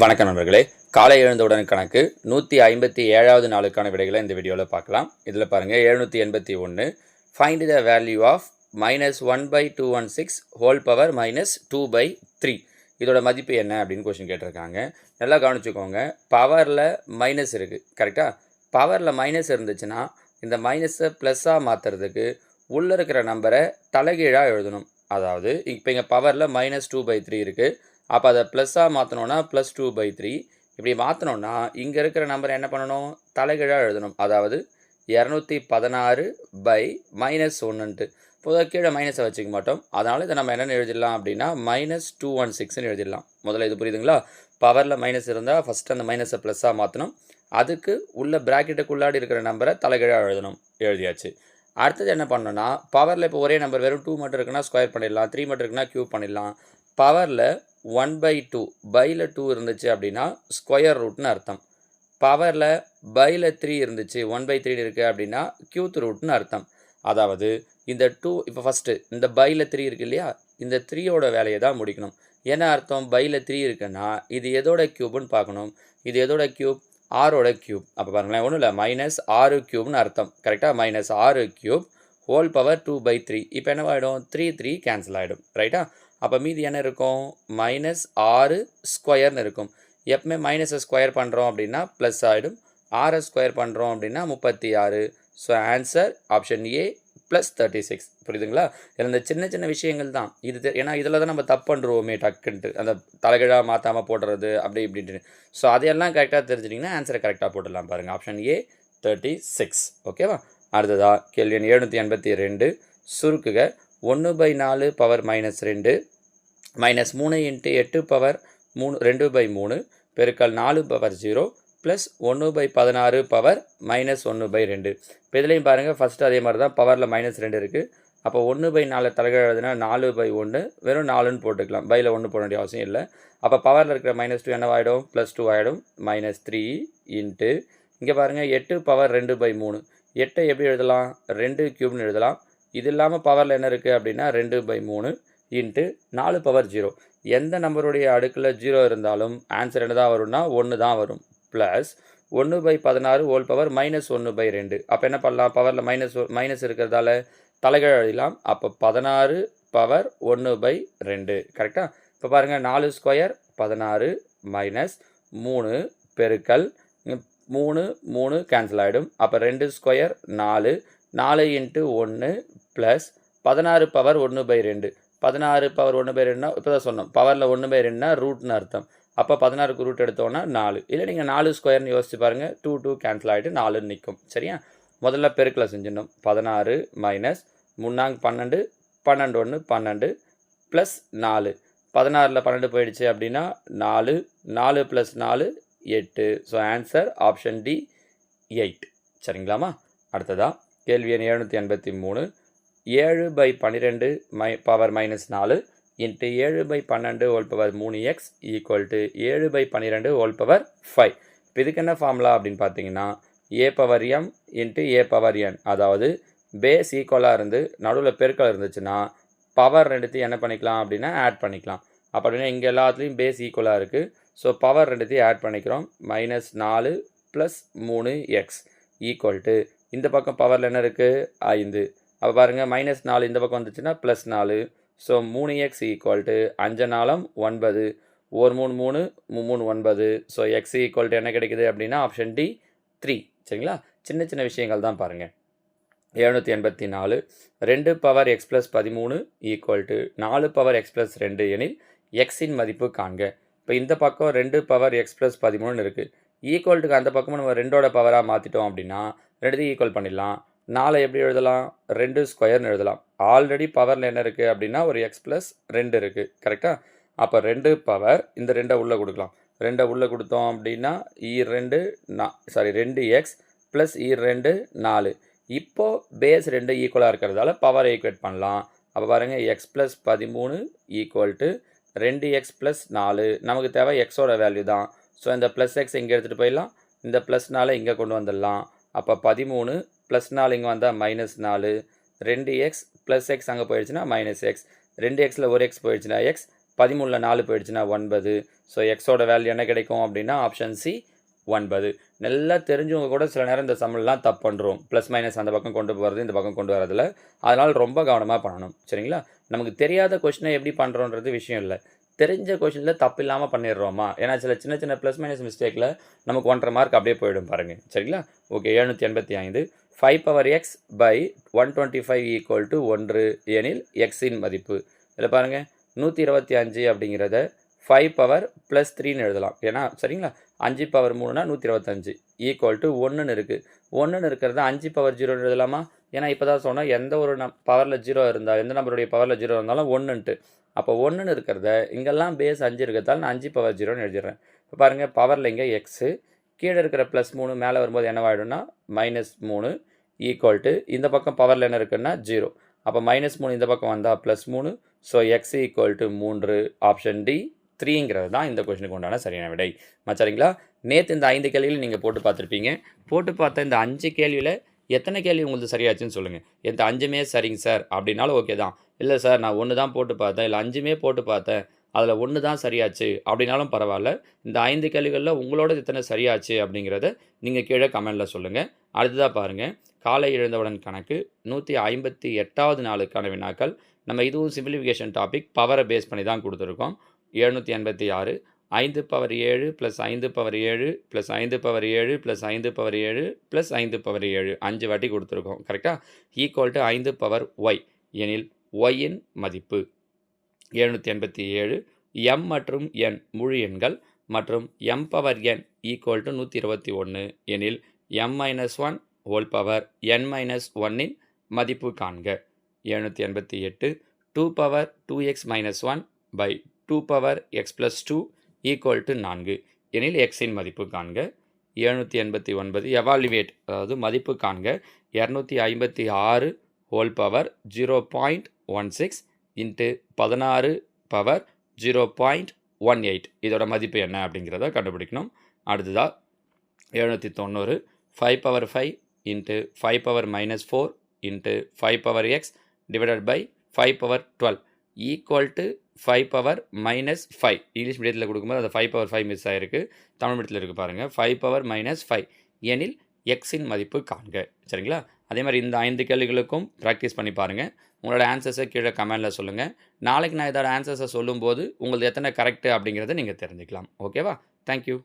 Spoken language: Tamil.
வணக்கம் நண்பர்களே, காலை எழுந்தவுடன் கணக்கு 157வது நாளுக்கான விடைகளை இந்த வீடியோவில் பார்க்கலாம். இதில் பாருங்கள், 781 find the value of -1/216 whole power -2/3 இதோட மதிப்பு என்ன அப்படின்னு கொஸ்டின் கேட்டிருக்காங்க. நல்லா கவனிச்சுக்கோங்க, பவரில் மைனஸ் இருக்குது கரெக்டாக. பவரில் மைனஸ் இருந்துச்சுன்னா இந்த மைனஸை ப்ளஸ்ஸாக மாற்றுறதுக்கு உள்ளே இருக்கிற நம்பரை தலைகீழாக எழுதணும். அதாவது இப்போ இங்கே பவரில் -2/3 இருக்குது. அப்போ அதை ப்ளஸ்ஸாக மாற்றணுன்னா +2/3 இப்படி மாற்றினோன்னா இங்கே இருக்கிற நம்பர் என்ன பண்ணணும், தலைகீழாக எழுதணும். அதாவது 216/-1ன்ட்டு பொதுவாக கீழே மைனஸை வச்சுக்க மாட்டோம். அதனால் இதை நம்ம என்னென்னு எழுதிடலாம் அப்படின்னா -216ன்னு எழுதிடலாம். முதல்ல இது புரியுதுங்களா? பவரில் மைனஸ் இருந்தால் ஃபஸ்ட்டு அந்த மைனஸை ப்ளஸ்ஸாக மாற்றணும். அதுக்கு உள்ள ப்ராக்கெட்டுக்குள்ளாடி இருக்கிற நம்பரை தலைகீழாக எழுதணும். எழுதியாச்சு. அடுத்தது என்ன பண்ணணும்னா, பவரில் இப்போ ஒரே நம்பர் வெறும் 2 மட்டும் இருக்குன்னா ஸ்கொயர் பண்ணிடலாம், 3 மட்டும் இருக்குன்னா க்யூப் பண்ணிடலாம். பவரில் 1/2 பையில் 2 இருந்துச்சு அப்படின்னா ஸ்கொயர் ரூட்னு அர்த்தம். பவரில் பையில் 3 இருந்துச்சு, 1/3 இருக்குது அப்படின்னா க்யூத் ரூட்னு அர்த்தம். அதாவது இந்த 2 இப்போ ஃபஸ்ட்டு இந்த பையில் 3 இருக்குது இல்லையா, இந்த 3யோட வேலையை தான் முடிக்கணும். என்ன அர்த்தம், பையில் 3 இருக்குன்னா இது எதோட க்யூப்னு பார்க்கணும். இது எதோட க்யூப், ஆரோட க்யூப். அப்போ பாருங்களேன், ஒன்றும் இல்லை, -6³ அர்த்தம் கரெக்டாக. -6³ ஹோல் பவர் 2/3. இப்போ என்னவாயிடும், 3 கேன்சல் ஆகிடும் ரைட்டா. அப்போ மீதி என்ன இருக்கும், -6² இருக்கும். எப்பவுமே மைனஸை ஸ்கொயர் பண்ணுறோம் அப்படின்னா ப்ளஸ் ஆகிடும், 6 ஸ்கொயர் பண்ணுறோம் அப்படின்னா 36. So answer option A +36. புரியுதுங்களா? இதில் இந்த சின்ன சின்ன விஷயங்கள் தான் இது. ஏன்னா இதில் தான் நம்ம தப்பு பண்ணுறோமே டக்குன்ட்டு, அந்த தலைகீழாக மாற்றாமல் போடுறது அப்படி இப்படின்ட்டு. ஸோ அதையெல்லாம் கரெக்டாக தெரிஞ்சிட்டிங்கன்னா ஆன்சரை கரெக்டாக போட்டுடலாம். பாருங்கள், ஆப்ஷன் ஏ 36. ஓகேவா? அடுத்ததாக கேள்வி எண் 782 சுருக்குக 1/4 பவர் -2 -3 × 8 பவர் 2/3 பெருக்கல் 4 பவர் 0 ப்ளஸ் 1/16 பவர் -1/2. இப்போ இதுலேயும் பாருங்கள், ஃபஸ்ட்டு அதே மாதிரி தான், பவரில் -2 இருக்குது. அப்போ 1/4 தலைகீழ் எழுதுனா 4/1 வெறும் 4ன்னு போட்டுக்கலாம், பையில் 1 போட வேண்டிய அவசியம் இல்லை. அப்போ பவரில் இருக்கிற -2 என்னவாயிடும், +2 ஆகிடும். -3 இன்ட்டு இங்கே பாருங்கள் 8 பவர் 2/3. 8 எப்படி எழுதலாம், 2³ எழுதலாம். இது இல்லாமல் பவரில் என்ன இருக்குது அப்படின்னா 2/3 இன்ட்டு 4 பவர் 0. எந்த நம்பருடைய அடுக்கில் 0 இருந்தாலும் ஆன்சர் என்ன தான் வரும்னா 1 தான் வரும். Plus 1/16 whole power -1/2. அப்போ என்ன பண்ணலாம், பவரில் மைனஸ் இருக்கிறதால தலைகீழ் எழுதலாம். அப்போ 16 பவர் 1/2 கரெக்டாக. இப்போ பாருங்கள், 4 ஸ்கொயர் 16 -3 பெருக்கல் 3 கேன்சல் ஆகிடும். அப்போ 2 ஸ்கொயர் 4 4 × 1 ப்ளஸ் 16 பவர் 1/2. 16 பவர் 1/2னா இப்போ தான் சொன்னோம், பவரில் 1/2னா ரூட்னு அர்த்தம். அப்போ 16க்கு ரூட் எடுத்தோன்னா 4. இல்லை நீங்கள் 4 ஸ்கொயர்னு யோசிச்சு பாருங்கள், 2 கேன்சல் ஆகிட்டு 4ன்னு நிற்கும். சரியா? முதல்ல பெருக்கில் செஞ்சிடணும். 16 மைனஸ் 3 12 12 1 12 ப்ளஸ் 4. 16ல் 12 போயிடுச்சு அப்படின்னா 4 4 + 4 8. So answer option D 8. சரிங்களாமா? அடுத்ததாக கேள்வி எண் 783 7/12 power -4 into 7/12 whole power 3x equal to 7/12 whole power 5. இப்போ இதுக்கு என்ன ஃபார்முலா அப்படின்னு பார்த்தீங்கன்னா a/m இன்ட்டு a/n. அதாவது பேஸ் ஈக்குவலாக இருந்து நடுவில் பெருக்கல் இருந்துச்சுன்னா பவர் ரெண்டுத்தையும் என்ன பண்ணிக்கலாம் அப்படின்னா ஆட் பண்ணிக்கலாம். அப்படின்னா இங்கே எல்லாத்துலேயும் பேஸ் ஈக்குவலாக இருக்குது. ஸோ பவர் ரெண்டுத்தையும் ஆட் பண்ணிக்கிறோம். -4 + 3x ஈக்குவல் டு இந்த பக்கம் பவரில் என்ன இருக்குது, 5. அப்போ பாருங்கள், -4 இந்த பக்கம் வந்துச்சுன்னா +4. So 3x equal to 5 4 9 1 3 3 3 9. So x equal to என்ன கிடைக்குது அப்படின்னா ஆப்ஷன் டி 3. சரிங்களா? சின்ன சின்ன விஷயங்கள் தான் பாருங்கள். 784 2 power x + 13 equal to 4 power x + 2 எனில் எக்ஸின் மதிப்பு காண்க. இப்போ இந்த பக்கம் 2 பவர் x + 13 இருக்குது. ஈக்குவல்ட்டுக்கு அந்த பக்கமும் நம்ம 2ஓட பவராக மாற்றிட்டோம் அப்படின்னா 2 ஈக்குவல் பண்ணிடலாம். 4 எப்படி எழுதலாம், 2 ஸ்கொயர்னு எழுதலாம். ஆல்ரெடி பவரில் என்ன இருக்குது அப்படின்னா ஒரு x + 2 இருக்குது கரெக்டாக. அப்போ 2 பவர் இந்த 2 உள்ளே கொடுக்கலாம். 2 உள்ளே கொடுத்தோம் அப்படின்னா 2x + 2 4. இப்போது பேஸ் 2 ஈக்குவலாக இருக்கிறதால பவரை ஈக்குவேட் பண்ணலாம். அப்போ பாருங்கள், x + 13 ஈக்குவல் டு 2x + 4. நமக்கு தேவை எக்ஸோட வேல்யூ தான். ஸோ இந்த +x இங்கே எடுத்துகிட்டு போயிடலாம், இந்த +4 இங்கே கொண்டு வந்துடலாம். அப்போ 13 +4 இங்கே வந்தால் -4. 2x + x அங்கே போயிடுச்சுன்னா -x. 2xல் ஒரு x போயிடுச்சுன்னா x 13ல் 4 போயிடுச்சுன்னா 9. ஸோ எக்ஸோட வேல்யூ என்ன கிடைக்கும் அப்படின்னா ஆப்ஷன் சி 9. நல்லா தெரிஞ்சவங்க கூட சில நேரம் இந்த சம்மெல்லாம் தப்பு பண்ணுறோம். ப்ளஸ் மைனஸ் அந்த பக்கம் கொண்டு போகிறது இந்த பக்கம் கொண்டு வரதில்ல. அதனால் ரொம்ப கவனமாக பண்ணணும். சரிங்களா? நமக்கு தெரியாத கொஷினை எப்படி பண்ணுறோன்றது விஷயம் இல்லை. தெரிஞ்ச கொஷினில் தப்பு இல்லாமல் பண்ணிடுறோமா? ஏன்னா சில சின்ன சின்ன ப்ளஸ் மைனஸ் மிஸ்டேக்கில் நமக்கு 1.5 மார்க் அப்படியே போயிடும் பாருங்கள். சரிங்களா? Okay, 785 5 power x by 125 equal to 1 எனில் எக்ஸின் மதிப்பு. இதில் பாருங்கள் 125 அப்படிங்கிறத 5 பவர் ப்ளஸ் 3ன்னு எழுதலாம். ஏன்னா சரிங்களா, 5 பவர் 3னா 125 ஈக்குவல் டு 1ன்னு இருக்குது. 1ன்னு இருக்கிறத 5 பவர் 0ன்னு எழுதலாமா? ஏன்னா இப்போ தான் சொன்னால் எந்த ஒரு பவரில் 0 இருந்தால், எந்த நம்பருடைய பவரில் 0 இருந்தாலும் 1ன்ட்டு. அப்போ 1ன்னு இருக்கிறத இங்கெல்லாம் பேஸ் 5 இருக்கிறதால நான் 5 பவர் 0ன்னு எழுதிடுறேன். இப்போ பாருங்கள், பவரில் இங்கே எக்ஸு, கீழே இருக்கிற ப்ளஸ் 3 மேலே வரும்போது என்னவாயிடும்னா -3 ஈக்குவல் டு இந்த பக்கம் பவரில் என்ன இருக்குன்னா 0. அப்போ -3 இந்த பக்கம் வந்தால் +3. So x equal to 3. Option D 3ங்கிறது தான் இந்த கொஷனுக்கு உண்டான சரியான விடை. சரிங்களா? நேற்று இந்த 5 கேள்வியில் நீங்கள் போட்டு பார்த்துருப்பீங்க. போட்டு பார்த்த இந்த 5 கேள்வியில் எத்தனை கேள்வி உங்களுக்கு சரியாச்சுன்னு சொல்லுங்கள். எந்த 5மே சரிங்க சார் அப்படின்னாலும் ஓகே தான். இல்லை சார் நான் 1 தான் போட்டு பார்த்தேன், இல்லை 5மே போட்டு பார்த்தேன், அதில் 1 தான் சரியாச்சு அப்படின்னாலும் பரவாயில்ல. இந்த 5 கேள்விகளில் உங்களோட எத்தனை சரியாச்சு அப்படிங்கிறத நீங்கள் கீழே கமெண்டில் சொல்லுங்கள். அடுத்ததாக பாருங்கள், காலை எழுந்தவுடன் கணக்கு 158வது நாளுக்கான வினாக்கள். நம்ம இதுவும் சிம்பிளிஃபிகேஷன் டாபிக், பவரை பேஸ் பண்ணி தான் கொடுத்துருக்கோம். 786 5 power 7 plus 5 power 7 plus 5 power 7 plus 5 power 7 plus 5 power 7 5 வாட்டி கொடுத்துருக்கோம். கரெக்டாக? ஈக்குவல் டு 5 பவர் ஒய் எனில் ஒய்யின் மதிப்பு. 787 m மற்றும் n முழு எண்கள் மற்றும் m power n equal to 121 எனில் m-1 ஹோல் பவர் n-1 மதிப்பு காண்க. 788 2 power 2x - 1 by 2 power x + 2 equal to 4 எனில் எக்ஸின் மதிப்பு காண்க. 789 எவாலுவேட், அதாவது மதிப்பு காண்க. 256 ஹோல் பவர் 0.16 இன்ட்டு 16 பவர் 0.18 இதோட மதிப்பு என்ன அப்படிங்கிறத கண்டுபிடிக்கணும். அடுத்ததாக 790 5 power 5 into 5 power -4 into 5 power x divided by 5 power 12 equal to 5 power -5. English மீடியத்தில் கொடுக்கும்போது அந்த 5 பவர் 5 மிஸ் ஆகிருக்கு. தமிழ் மீடியத்தில் இருக்குது பாருங்கள். 5 பவர் -5 எனில் எக்ஸின் மதிப்பு காண்க. சரிங்களா? அதே மாதிரி இந்த 5 கேள்விகளுக்கும் ப்ராக்டிஸ் பண்ணி பாருங்கள். உங்களோட ஆன்சர்ஸை கீழே கமெண்டில் சொல்லுங்கள். நாளைக்கு நான் இதோட ஆன்சர்ஸை சொல்லும்போது உங்களுக்கு எத்தனை கரெக்டு அப்படிங்கிறத நீங்கள் தெரிஞ்சுக்கலாம். ஓகேவா? தேங்க்யூ.